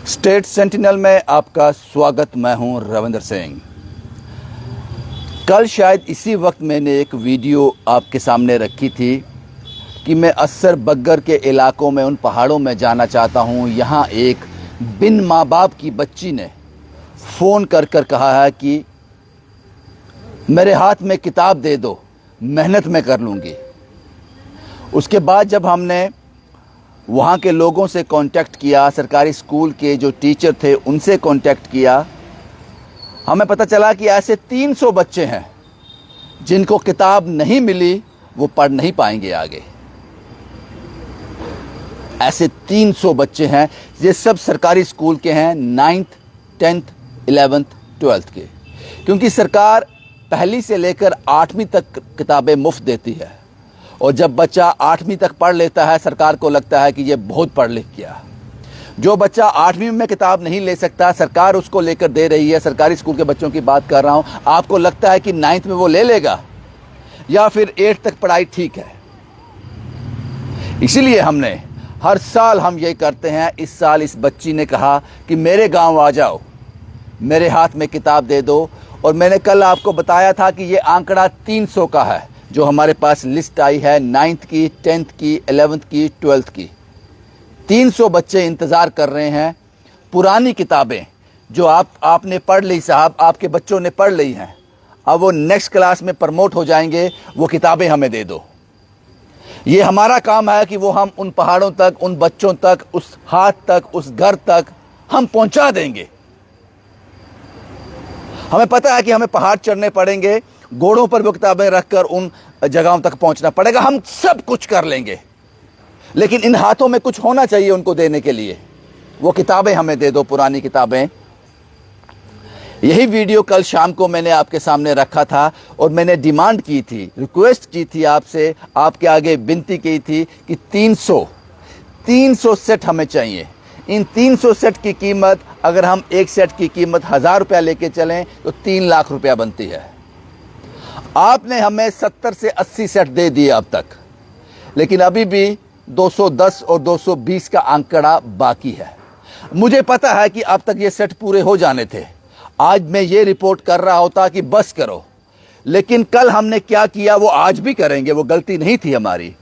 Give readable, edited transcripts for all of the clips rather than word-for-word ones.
State sentinel में आपका स्वागत। मैं हूं रविंद्र सिंह। कल शायद इसी वक्त मैंने एक वीडियो आपके सामने रखी थी कि मैं असर बग्गर के इलाकों में उन पहाड़ों में जाना चाहता हूं। यहां एक बिन माँ बाप की बच्ची ने फ़ोन कर कर कहा है कि मेरे हाथ में किताब दे दो, मेहनत मैं कर लूँगी। उसके बाद जब हमने वहाँ के लोगों से कांटेक्ट किया, सरकारी स्कूल के जो टीचर थे उनसे कांटेक्ट किया, हमें पता चला कि ऐसे 300 बच्चे हैं जिनको किताब नहीं मिली, वो पढ़ नहीं पाएंगे आगे। ऐसे 300 बच्चे हैं, ये सब सरकारी स्कूल के हैं, 9th, 10th, 11th, 12th के, क्योंकि सरकार पहली से लेकर 8वीं तक किताबें मुफ्त देती है। और जब बच्चा 8वीं तक पढ़ लेता है, सरकार को लगता है कि ये बहुत पढ़ लिख गया। जो बच्चा 8वीं में किताब नहीं ले सकता, सरकार उसको लेकर दे रही है। सरकारी स्कूल के बच्चों की बात कर रहा हूँ। आपको लगता है कि 9th में वो ले लेगा या फिर 8th तक पढ़ाई ठीक है। इसीलिए हमने हर साल हम ये करते हैं। इस साल इस बच्ची ने कहा कि मेरे गांव आ जाओ, मेरे हाथ में किताब दे दो। और मैंने कल आपको बताया था कि ये आंकड़ा 300 का है जो हमारे पास लिस्ट आई है, 9th की, 10th की, 11th की, 12th की। 300 बच्चे इंतज़ार कर रहे हैं। पुरानी किताबें जो आपने पढ़ ली साहब, आपके बच्चों ने पढ़ ली हैं, अब वो नेक्स्ट क्लास में प्रमोट हो जाएंगे, वो किताबें हमें दे दो। ये हमारा काम है कि वो हम उन पहाड़ों तक, उन बच्चों तक, उस हाथ तक, उस घर तक हम पहुंचा देंगे। हमें पता है कि हमें पहाड़ चढ़ने पड़ेंगे, घोड़ों पर वो किताबें रखकर उन जगहों तक पहुंचना पड़ेगा। हम सब कुछ कर लेंगे, लेकिन इन हाथों में कुछ होना चाहिए उनको देने के लिए। वो किताबें हमें दे दो, पुरानी किताबें। यही वीडियो कल शाम को मैंने आपके सामने रखा था और मैंने डिमांड की थी, रिक्वेस्ट की थी आपसे, आपके आगे विनती की थी कि 300 सेट हमें चाहिए। इन 300 सेट की कीमत, अगर हम एक सेट की कीमत 1000 रुपया लेके चलें तो 3 लाख रुपया बनती है। आपने हमें 70 से 80 सेट दे दिए अब तक, लेकिन अभी भी 210 और 220 का आंकड़ा बाकी है। मुझे पता है कि अब तक ये सेट पूरे हो जाने थे। आज मैं ये रिपोर्ट कर रहा होता कि बस करो, लेकिन कल हमने क्या किया वो आज भी करेंगे। वो गलती नहीं थी हमारी।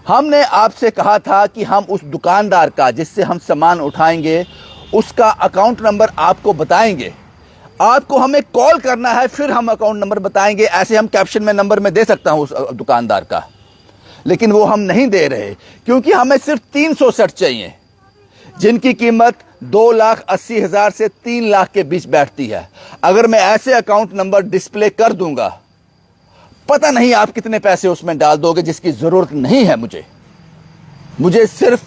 हमने आपसे कहा था कि हम उस दुकानदार का, जिससे हम सामान उठाएंगे, उसका अकाउंट नंबर आपको बताएंगे। आपको हमें कॉल करना है, फिर हम अकाउंट नंबर बताएंगे। ऐसे हम कैप्शन में नंबर में दे सकता हूं उस दुकानदार का, लेकिन वो हम नहीं दे रहे, क्योंकि हमें सिर्फ 300 सेट चाहिए जिनकी कीमत 2,80,000 से 3 लाख के बीच बैठती है। अगर मैं ऐसे अकाउंट नंबर डिस्प्ले कर दूंगा, पता नहीं आप कितने पैसे उसमें डाल दोगे, जिसकी जरूरत नहीं है मुझे सिर्फ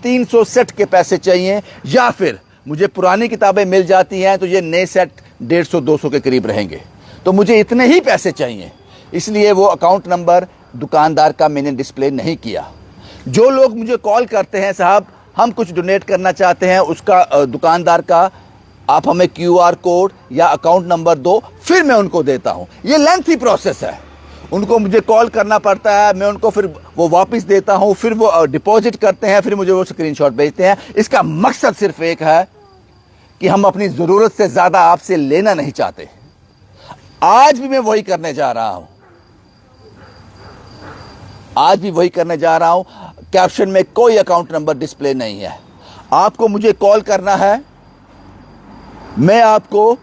300 सेट के पैसे चाहिए। या फिर मुझे पुरानी किताबें मिल जाती हैं तो ये नए सेट 150-200 के करीब रहेंगे, तो मुझे इतने ही पैसे चाहिए। इसलिए वो अकाउंट नंबर दुकानदार का मैंने डिस्प्ले नहीं किया। जो लोग मुझे कॉल करते हैं, साहब हम कुछ डोनेट करना चाहते हैं, उसका दुकानदार का आप हमें QR कोड या अकाउंट नंबर दो, फिर मैं उनको देता हूं। ये लेंथी प्रोसेस है, उनको मुझे कॉल करना पड़ता है, मैं उनको फिर वो वापस देता हूं, फिर वो डिपॉजिट करते हैं, फिर मुझे वो स्क्रीनशॉट भेजते हैं। इसका मकसद सिर्फ एक है कि हम अपनी ज़रूरत से ज़्यादा आपसे लेना नहीं चाहते। आज भी मैं वही करने जा रहा हूं, आज भी वही करने जा रहा हूं। कैप्शन में कोई अकाउंट नंबर डिस्प्ले नहीं है। आपको मुझे कॉल करना है, मैं आपको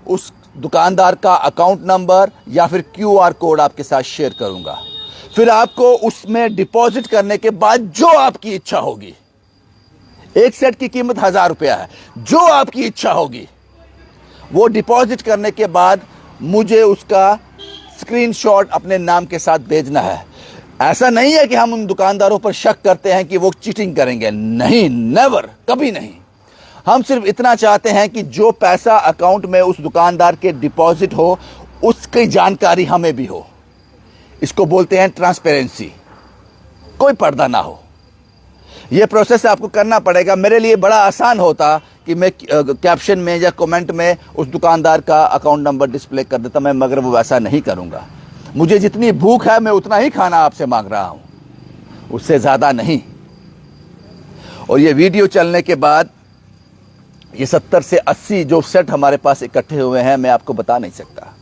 उस दुकानदार का अकाउंट नंबर या फिर QR कोड आपके साथ शेयर करूंगा। फिर आपको उसमें डिपॉजिट करने के बाद जो आपकी इच्छा होगी, एक सेट की कीमत 1000 रुपया है, जो आपकी इच्छा होगी वो डिपॉजिट करने के बाद मुझे उसका स्क्रीनशॉट अपने नाम के साथ भेजना है। ऐसा नहीं है कि हम उन दुकानदारों पर शक करते हैं कि वो चीटिंग करेंगे, नहीं, नेवर, कभी नहीं। हम सिर्फ इतना चाहते हैं कि जो पैसा अकाउंट में उस दुकानदार के डिपॉजिट हो, उसकी जानकारी हमें भी हो। इसको बोलते हैं ट्रांसपेरेंसी, कोई पर्दा ना हो। यह प्रोसेस आपको करना पड़ेगा। मेरे लिए बड़ा आसान होता कि मैं कैप्शन में या कमेंट में उस दुकानदार का अकाउंट नंबर डिस्प्ले कर देता, मगर वो वैसा नहीं करूंगा। मुझे जितनी भूख है मैं उतना ही खाना आपसे मांग रहा हूं, उससे ज़्यादा नहीं। और ये वीडियो चलने के बाद ये 70 से 80 जो सेट हमारे पास इकट्ठे हुए हैं, मैं आपको बता नहीं सकता।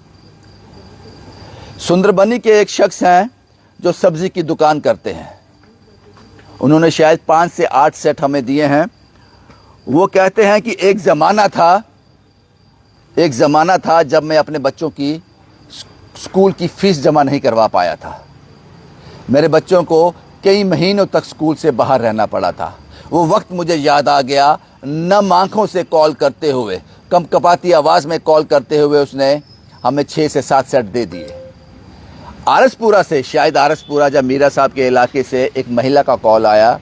सुंदरबनी के एक शख्स हैं जो सब्जी की दुकान करते हैं, उन्होंने शायद 5 से 8 सेट हमें दिए हैं। वो कहते हैं कि एक ज़माना था जब मैं अपने बच्चों की स्कूल की फ़ीस जमा नहीं करवा पाया था। मेरे बच्चों को कई महीनों तक स्कूल से बाहर रहना पड़ा था। वो वक्त मुझे याद आ गया, नम आँखों से कॉल करते हुए, कंपकपाती आवाज़ में कॉल करते हुए उसने हमें 6 से 7 सेट दे दिए। आरसपुरा से, शायद आरसपुरा जब मीरा साहब के इलाके से एक महिला का कॉल आया,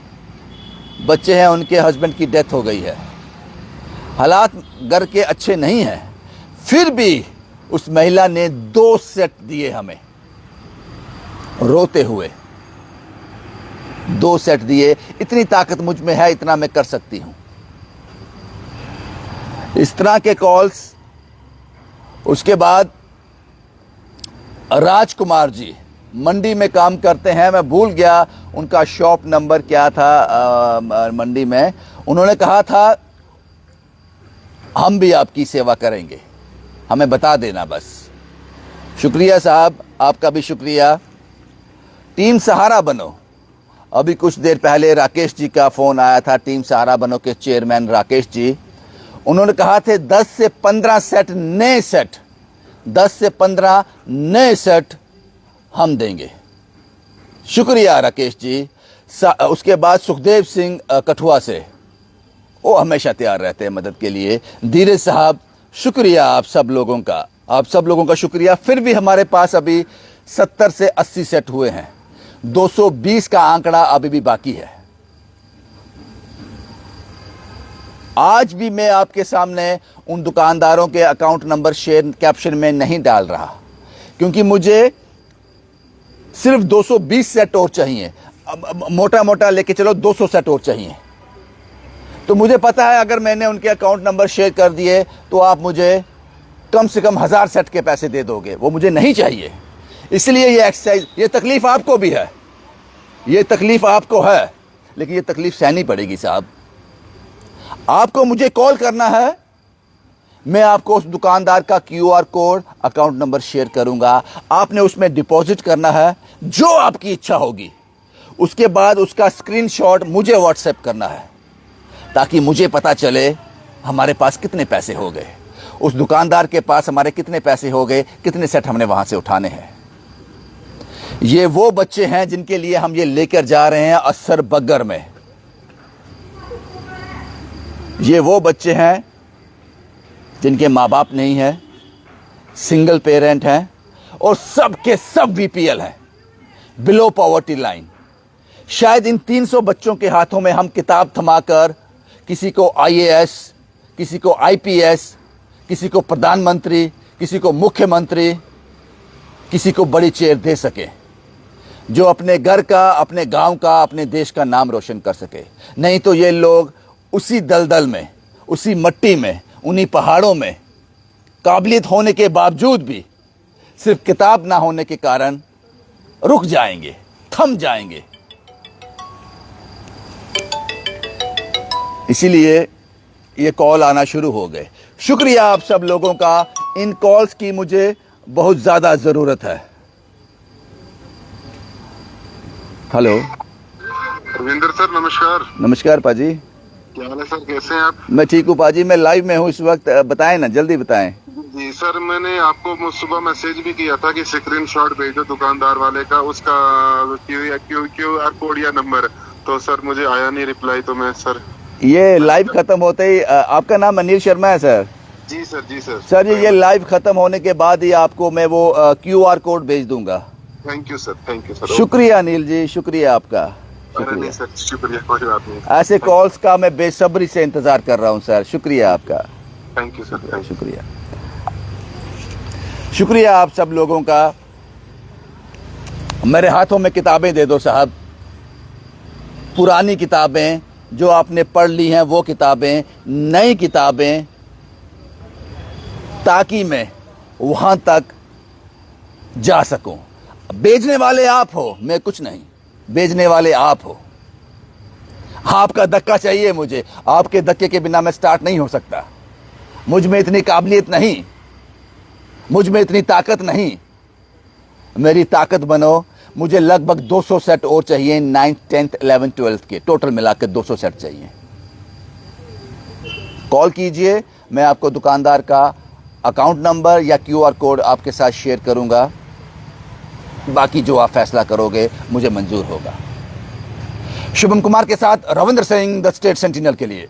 बच्चे हैं, उनके हस्बैंड की डेथ हो गई है, हालात घर के अच्छे नहीं हैं, फिर भी उस महिला ने 2 सेट दिए हमें, रोते हुए 2 सेट दिए। इतनी ताकत मुझ में है, इतना मैं कर सकती हूं। इस तरह के कॉल्स। उसके बाद राजकुमार जी मंडी में काम करते हैं, मैं भूल गया उनका शॉप नंबर क्या था मंडी में। उन्होंने कहा था हम भी आपकी सेवा करेंगे, हमें बता देना बस। शुक्रिया साहब, आपका भी शुक्रिया। टीम सहारा बनो, अभी कुछ देर पहले राकेश जी का फ़ोन आया था, टीम सहारा बनो के चेयरमैन राकेश जी। उन्होंने कहा थे 10 से 15 सेट नए सेट, 10 से 15 नए सेट हम देंगे। शुक्रिया राकेश जी। उसके बाद सुखदेव सिंह कठुआ से, वो हमेशा तैयार रहते हैं मदद के लिए। धीरज साहब, शुक्रिया आप सब लोगों का शुक्रिया। फिर भी हमारे पास अभी 70 से 80 सेट हुए हैं, 220 का आंकड़ा अभी भी बाकी है। आज भी मैं आपके सामने उन दुकानदारों के अकाउंट नंबर शेयर कैप्शन में नहीं डाल रहा, क्योंकि मुझे सिर्फ 220 सेट और चाहिए। मोटा मोटा लेके चलो 200 सेट और चाहिए। तो मुझे पता है अगर मैंने उनके अकाउंट नंबर शेयर कर दिए तो आप मुझे कम से कम 1000 सेट के पैसे दे दोगे, वो मुझे नहीं चाहिए। इसलिए ये एक्सरसाइज, ये तकलीफ आपको भी है, ये तकलीफ आपको है, लेकिन ये तकलीफ सहनी पड़ेगी साहब। आपको मुझे कॉल करना है, मैं आपको उस दुकानदार का QR code, account number share करूंगा, आपने उसमें डिपॉजिट करना है जो आपकी इच्छा होगी। उसके बाद उसका स्क्रीनशॉट मुझे व्हाट्सएप करना है, ताकि मुझे पता चले हमारे पास कितने पैसे हो गए, उस दुकानदार के पास हमारे कितने पैसे हो गए, कितने सेट हमने वहां से उठाने हैं। ये वो बच्चे हैं जिनके लिए हम ये लेकर जा रहे हैं असर बग्गर में। ये वो बच्चे हैं जिनके माँ बाप नहीं है, सिंगल पेरेंट हैं, और सब के सब BPL हैं, बिलो पॉवर्टी लाइन। शायद इन 300 बच्चों के हाथों में हम किताब थमाकर किसी को IAS, किसी को IPS, किसी को प्रधानमंत्री, किसी को मुख्यमंत्री, किसी को बड़ी चेयर दे सके, जो अपने घर का, अपने गांव का, अपने देश का नाम रोशन कर सके। नहीं तो ये लोग उसी दलदल में, उसी मट्टी में, उन्हीं पहाड़ों में काबिलियत होने के बावजूद भी सिर्फ किताब ना होने के कारण रुक जाएंगे, थम जाएंगे। इसीलिए ये कॉल आना शुरू हो गए। शुक्रिया आप सब लोगों का, इन कॉल्स की मुझे बहुत ज़्यादा ज़रूरत है। हेलो रविंदर सर, नमस्कार। नमस्कार पाजी, क्या हाल है सर, कैसे हैं आप? मैं ठीक हूँ पाजी, मैं लाइव में हूँ इस वक्त, बताएं ना, जल्दी बताएं। जी सर, मैंने आपको सुबह मैसेज भी किया था कि स्क्रीनशॉट भेजो दुकानदार वाले का, उसका QR कोड या नंबर, तो सर मुझे आया नहीं रिप्लाई। तो मैं सर ये लाइव खत्म होते ही, आपका नाम अनिल शर्मा है सर? जी सर, जी सर। सर ये लाइव खत्म होने के बाद ही आपको मैं वो QR कोड भेज दूंगा। Thank you sir, thank you sir. शुक्रिया अनिल जी, शुक्रिया आपका, शुक्रिया सर, शुक्रिया, कोई बात नहीं। ऐसे कॉल्स का मैं बेसब्री से इंतजार कर रहा हूँ सर। शुक्रिया आपका, थैंक यू सर, शुक्रिया। शुक्रिया आप सब लोगों का। मेरे हाथों में किताबें दे दो साहब, पुरानी किताबें जो आपने पढ़ ली हैं, वो किताबें, नई किताबें, ताकि मैं वहां तक जा सकूं। बेचने वाले आप हो, मैं कुछ नहीं, बेचने वाले आप हो। आपका धक्का चाहिए मुझे, आपके धक्के के बिना मैं स्टार्ट नहीं हो सकता। मुझ में इतनी काबिलियत नहीं, मुझ में इतनी ताकत नहीं। मेरी ताकत बनो। मुझे लगभग 200 सेट और चाहिए, 9th 10th 11th 12th के टोटल मिलाकर 200 सेट चाहिए। कॉल कीजिए, मैं आपको दुकानदार का अकाउंट नंबर या QR कोड आपके साथ शेयर करूंगा। बाकी जो आप फैसला करोगे मुझे मंजूर होगा। शुभम कुमार के साथ Ravindra Singh, the state sentinel के लिए।